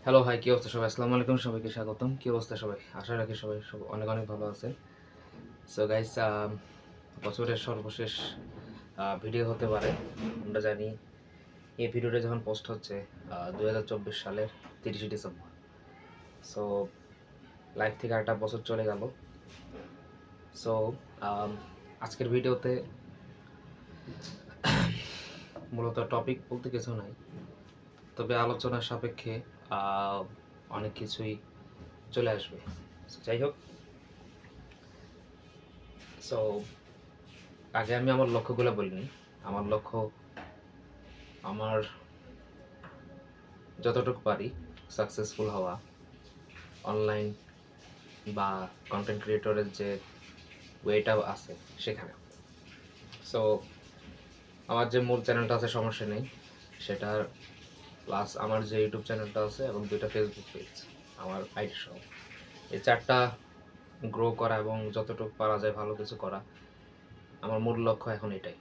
Hello hi, কী অবস্থা সবাই? আসসালামু আলাইকুম, সবাইকে স্বাগতম। কী অবস্থা সবাই? আশা রাখি সবাই অনেক অনেক ভালো আছেন। সো গাইস, বছরের সর্বশেষ ভিডিও হতে পারে। আমরা জানি এই ভিডিওটা যখন পোস্ট হচ্ছে 2024 সালের 30শে ডিসেম্বর। সো লাইফ থেকে একটা বছর চলে গেল। সো আজকের ভিডিওতে মূলত টপিক বলতে কিছু নাই, তবে আলোচনার সাপেক্ষে অনেক কিছুই চলে আসবে। যাই হোক, সো আগে আমি আমার লক্ষ্যগুলো বলিনি। আমার লক্ষ্য, আমার যতটুকু পারি সাকসেসফুল হওয়া, অনলাইন বা কন্টেন্ট ক্রিয়েটরের যে ওয়েটা আছে সেখানে। সো আমার যে মূল চ্যানেলটা আছে সমস্যা নেই, সেটার প্লাস আমার যে ইউটিউব চ্যানেলটা আছে এবং 2টা ফেসবুক পেজ, আমার আইডি সহ, এই 4টা গ্রো করা এবং যতটুকু পারা যায় ভালো কিছু করা আমার মূল লক্ষ্য এখন এটাই,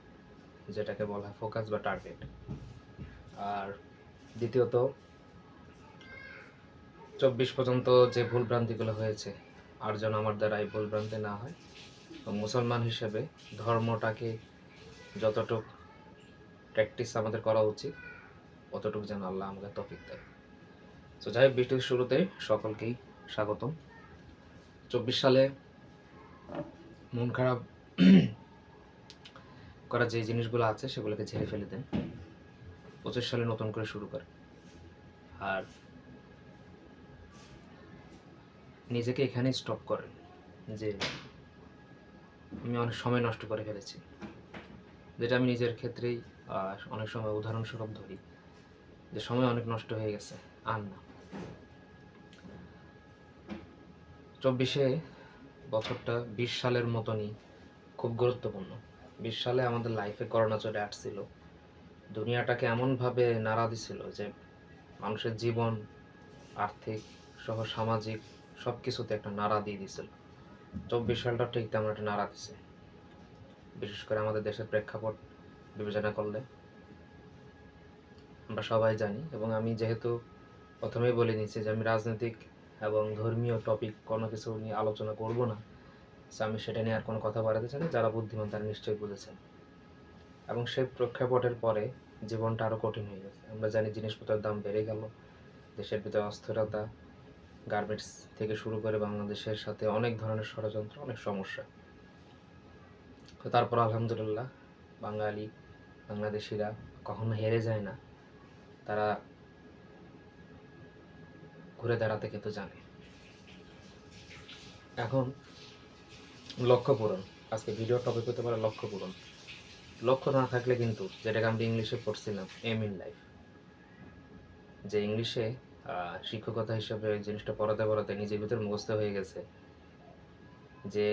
যেটাকে বলা হয় ফোকাস বা টার্গেট। আর দ্বিতীয়ত, 24 পর্যন্ত যে ভুলভ্রান্তিগুলো হয়েছে আর যেন আমার দ্বারা এই ভুলভ্রান্তি না হয়, এবং মুসলমান হিসেবে ধর্মটাকে যতটুকু প্র্যাকটিস আমাদের করা উচিত অতটুকু যেন আল্লাহ আমাদের তৌফিক দেয়। তো যাই হোক, ভিডিওর শুরুতে সকলকেই স্বাগতম। 24 সালে মন খারাপ করা যে জিনিসগুলো আছে সেগুলোকে ঝেড়ে ফেলে দেন, 25 সালে নতুন করে শুরু করেন। আর নিজেকে এখানেই স্টপ করেন যে আমি অনেক সময় নষ্ট করে ফেলেছি, যেটা আমি নিজের ক্ষেত্রেই অনেক সময় উদাহরণস্বরূপ ধরি যে সময় অনেক নষ্ট হয়ে গেছে, আর না। 24 বছরটা 20 সালের মতনই খুব গুরুত্বপূর্ণ। 20 সালে আমাদের লাইফে করোনা চলে আসছিল, দুনিয়াটাকে এমনভাবে নাড়া দিছিল যে মানুষের জীবন, আর্থিক সহ সামাজিক সব কিছুতে একটা নাড়া দিয়ে দিছিল। 24 সালটা ঠিক তেমন একটা নাড়া দিছে, বিশেষ করে আমাদের দেশের প্রেক্ষাপট বিবেচনা করলে আমরা সবাই জানি। এবং আমি যেহেতু প্রথমেই বলে নিচ্ছি যে আমি রাজনৈতিক এবং ধর্মীয় টপিক কোনো কিছু নিয়ে আলোচনা করব না, সো আমি সেটা নিয়ে আর কোনো কথা বাড়াতে চাই না। যারা বুদ্ধিমান তারা নিশ্চয়ই বুঝেছেন। এবং সেই প্রেক্ষাপটের পরে জীবনটা আরও কঠিন হয়ে গেছে। আমরা জানি জিনিসপত্রের দাম বেড়ে গেল, দেশের ভিতরে অস্থিরতা, গার্মেন্টস থেকে শুরু করে বাংলাদেশের সাথে অনেক ধরনের ষড়যন্ত্র, অনেক সমস্যা। তো তারপর আলহামদুলিল্লাহ বাঙালি, বাংলাদেশিরা কখনো হেরে যায় না, তারা ঘুরে দাঁড়াতে কিন্তু জানে। এখন লক্ষ্য পূরণ, আজকে ভিডিও টপিক হতে পারে লক্ষ্য পূরণ। লক্ষ্য না থাকলে কিন্তু, যেটাকে আমরা ইংলিশে পড়ছিলাম এম ইন লাইফ, যে ইংলিশে শিক্ষকতা হিসাবে জিনিসটা পড়াতে পড়াতে নিজের ভিতরে মুখস্থ হয়ে গেছে যে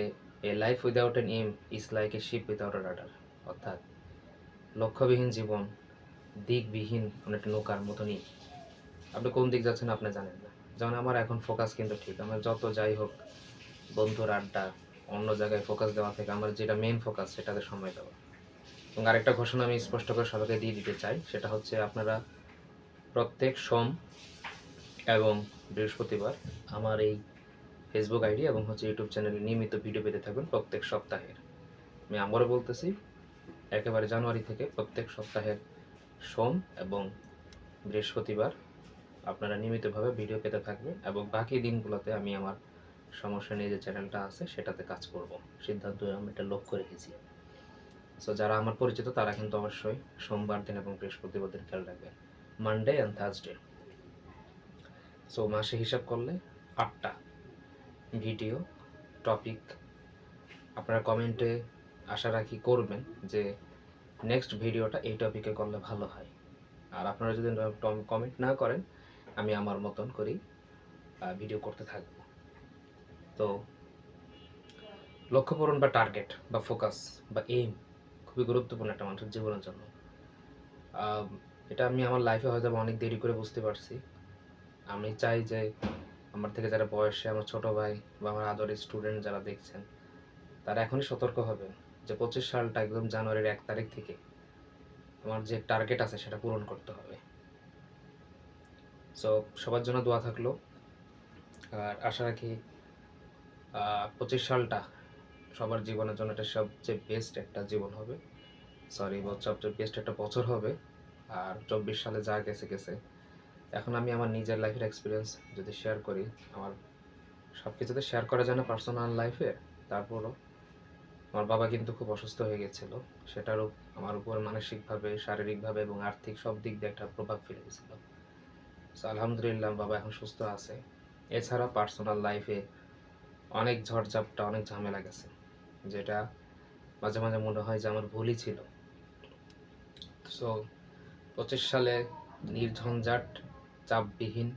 a life without an aim is like a ship without a rudder. অর্থাৎ লক্ষ্যবিহীন জীবন দিকবিহীন অনেকটা নৌকার মতনই, আপনি কোন দিক যাচ্ছেন আপনি জানেন না। যেমন আমার এখন ফোকাস কিন্তু ঠিক, আমার যত যাই হোক বন্ধুর আড্ডা, অন্য জায়গায় ফোকাস দেওয়া থেকে আমার যেটা মেন ফোকাস সেটাতে সময় দেওয়া। এবং আরেকটা ঘোষণা আমি স্পষ্ট করে সবাইকে দিয়ে দিতে চাই, সেটা হচ্ছে আপনারা প্রত্যেক সোম এবং বৃহস্পতিবার আমার এই ফেসবুক আইডি এবং ইউটিউব চ্যানেলে নিয়মিত ভিডিও পেতে থাকবেন প্রত্যেক সপ্তাহের। আমি আবারও বলতেছি, একেবারে জানুয়ারি থেকে প্রত্যেক সপ্তাহের সোম এবং বৃহস্পতিবার আপনারা নিয়মিতভাবে ভিডিও পেতে থাকবেন, এবং বাকি দিনগুলোতে আমি আমার সমস্যা নিয়ে যে চ্যানেলটা আছে সেটাতে কাজ করব, সিদ্ধান্ত আমি এটা লক্ষ্য রেখেছি। সো যারা আমার পরিচিত তারা কিন্তু অবশ্যই সোমবার দিন এবং বৃহস্পতিবার দিন খেয়াল রাখবেন, মানডে অ্যান্ড থার্সডে। সো মাসে হিসাব করলে 8টা ভিডিও টপিক। আপনারা কমেন্টে আশা রাখি করবেন যে নেক্সট ভিডিওটা এই টপিকে করলে ভালো হয়। আর আপনারা যদি কমেন্ট না করেন, আমি আমার মতন করেই ভিডিও করতে থাকব। তো লক্ষ্য পূরণ বা টার্গেট বা ফোকাস বা এইম খুবই গুরুত্বপূর্ণ একটা মানুষের জীবনের জন্য। এটা আমি আমার লাইফে হয়তো অনেক দেরি করে বুঝতে পারছি। আমি চাই যে আমার থেকে যারা বয়সে আমার ছোট ভাই বা আমার আদরের স্টুডেন্ট যারা দেখছেন, তারা এখনই সতর্ক হবেন যে 25 সালটা একদম জানুয়ারির 1 তারিখ থেকে আমার যে টার্গেট আছে সেটা পূরণ করতে হবে। সো সবার জন্য দোয়া থাকলো, আর আশা রাখি 25 সালটা সবার জীবনের জন্য এটা সবচেয়ে বেস্ট একটা জীবন হবে, সবচেয়ে বেস্ট একটা বছর হবে। আর 24 সালে যা গেছে গেছে। এখন আমি আমার নিজের লাইফের এক্সপিরিয়েন্স যদি শেয়ার করি, আমার সব কিছুতে শেয়ার করা যায় না পার্সোনাল লাইফে, তারপরও আমার বাবা কিন্তু খুব অসুস্থ হয়ে গেছিলো, সেটারও আমার উপর মানসিকভাবে, শারীরিকভাবে এবং আর্থিক সব দিক দিয়ে একটা প্রভাব ফেলে গেছিলো। সো আলহামদুলিল্লাহ বাবা এখন সুস্থ আছে। এছাড়া পার্সোনাল লাইফে অনেক ঝড়ঝাপটা, অনেক ঝামেলা গেছে, যেটা মাঝে মাঝে মনে হয় যে আমার ভুলই ছিল। সো 25 সালে নির্ঝঞ্ঝাট, চাপবিহীন,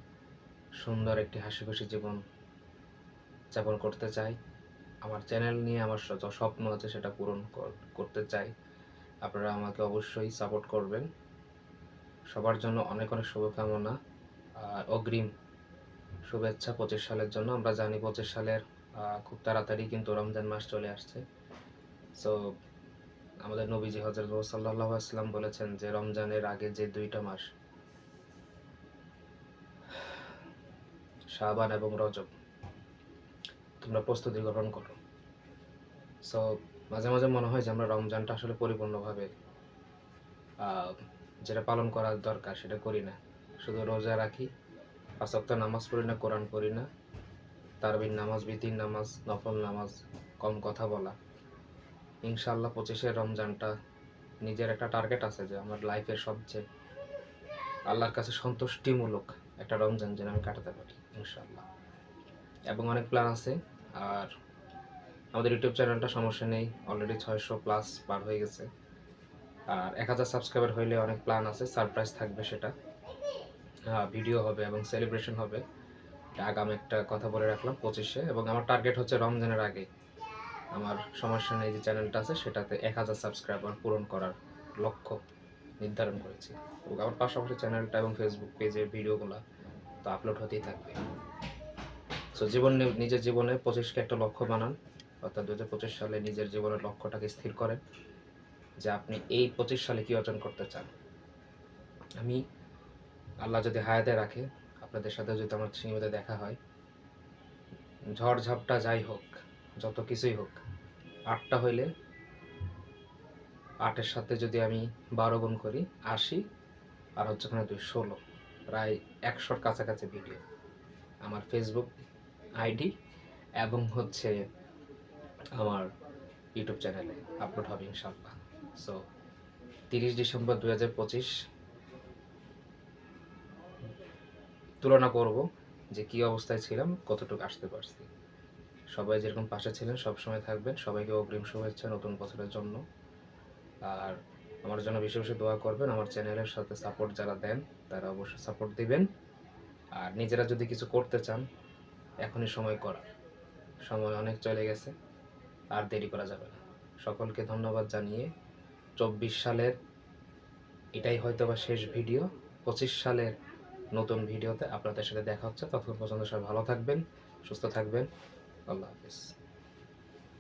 সুন্দর একটি হাসিখুশি জীবন যাপন করতে চাই। আমার চ্যানেল নিয়ে আমার যত স্বপ্ন আছে সেটা পূরণ করতে চাই। আপনারা আমাকে অবশ্যই সাপোর্ট করবেন। সবার জন্য অনেক অনেক শুভকামনা আর অগ্রিম শুভেচ্ছা 25 সালের জন্য। আমরা জানি 25 সালের খুব তাড়াতাড়ি কিন্তু রমজান মাস চলে আসছে। সো আমাদের নবীজি হযরত সাল্লাল্লাহু আলাইহি ওয়াসাল্লাম বলেছেন যে রমজানের আগে যে 2টা মাস শাবান এবং রজব, তোমরা প্রস্তুতি গ্রহণ করো। সো মাঝে মাঝে মনে হয় যে আমরা রমজানটা আসলে পরিপূর্ণভাবে যেটা পালন করার দরকার সেটা করি না, শুধু রোজা রাখি, 5 ওয়াক্ত নামাজ পড়ি না, কোরআন পড়ি না, তারাবির নামাজ, বিতির নামাজ, নফল নামাজ, কম কথা বলা। ইনশাআল্লাহ 25 রমজানটা নিজের একটা টার্গেট আছে যে আমার লাইফের সবচেয়ে আল্লাহর কাছে সন্তুষ্টিমূলক একটা রমজান যেন আমি কাটাতে পারি ইনশাআল্লাহ। এবং অনেক প্ল্যান আছে। আর আমাদের ইউটিউব চ্যানেলটা সমস্যা নেই, অলরেডি 600+ পার হয়ে গেছে। আর 1000 সাবস্ক্রাইবার হইলে অনেক প্ল্যান আছে, সারপ্রাইজ থাকবে, সেটা ভিডিও হবে এবং সেলিব্রেশন হবে। আগাম একটা কথা বলে রাখলাম 25-এ। এবং আমার টার্গেট হচ্ছে রমজানের আগে আমার সমস্যা নেই যে চ্যানেলটা আছে সেটাতে 1000 সাবস্ক্রাইবার পূরণ করার লক্ষ্য নির্ধারণ করেছি। এবং আমার পাশাপাশি চ্যানেলটা এবং ফেসবুক পেজের ভিডিওগুলো তো আপলোড হতেই থাকবে। সো নিজের জীবনে 25কে একটা লক্ষ্য বানান, অর্থাৎ 2025 সালে নিজের জীবনের লক্ষ্যটাকে স্থির করেন যে আপনি এই 25 সালে কী অর্জন করতে চান। আমি আল্লাহ যদি হায়াতে রাখে, আপনাদের সাথে যদি আমার সীমিত দেখা হয়, ঝড় ঝাপটা যাই হোক, যত কিছুই হোক, 8টা হইলে 8-এর সাথে যদি আমি 12 গুণ করি 80, আর হচ্ছে ওখানে 216, প্রায় 100-র কাছাকাছি ভিডিও আমার ফেসবুক আইডি এবং হচ্ছে আমার ইউটিউব চ্যানেলে আপলোড হবে ইনশাআল্লাহ। সো 30 ডিসেম্বর 2025 তুলনা করব যে কী অবস্থায় ছিলাম, কতটুকু আসতে পারছি। সবাই যেরকম পাশে ছিলেন সবসময় থাকবেন। সবাইকে অগ্রিম শুভেচ্ছা নতুন বছরের জন্য। আর আমার জন্য বেশি বেশি দোয়া করবেন। আমার চ্যানেলের সাথে সাপোর্ট যারা দেন তারা অবশ্যই সাপোর্ট দিবেন। আর নিজেরা যদি কিছু করতে চান, এখনই সময় করা, সময় অনেক চলে গেছে, আর দেরি করা যাবে না। সকলকে ধন্যবাদ জানিয়ে 24 সালের এটাই হয়তো বা শেষ ভিডিও। 25 সালের নতুন ভিডিওতে আপনাদের সাথে দেখা হচ্ছে। ততক্ষণ পর্যন্ত সবাই ভালো থাকবেন, সুস্থ থাকবেন। আল্লাহ হাফিজ।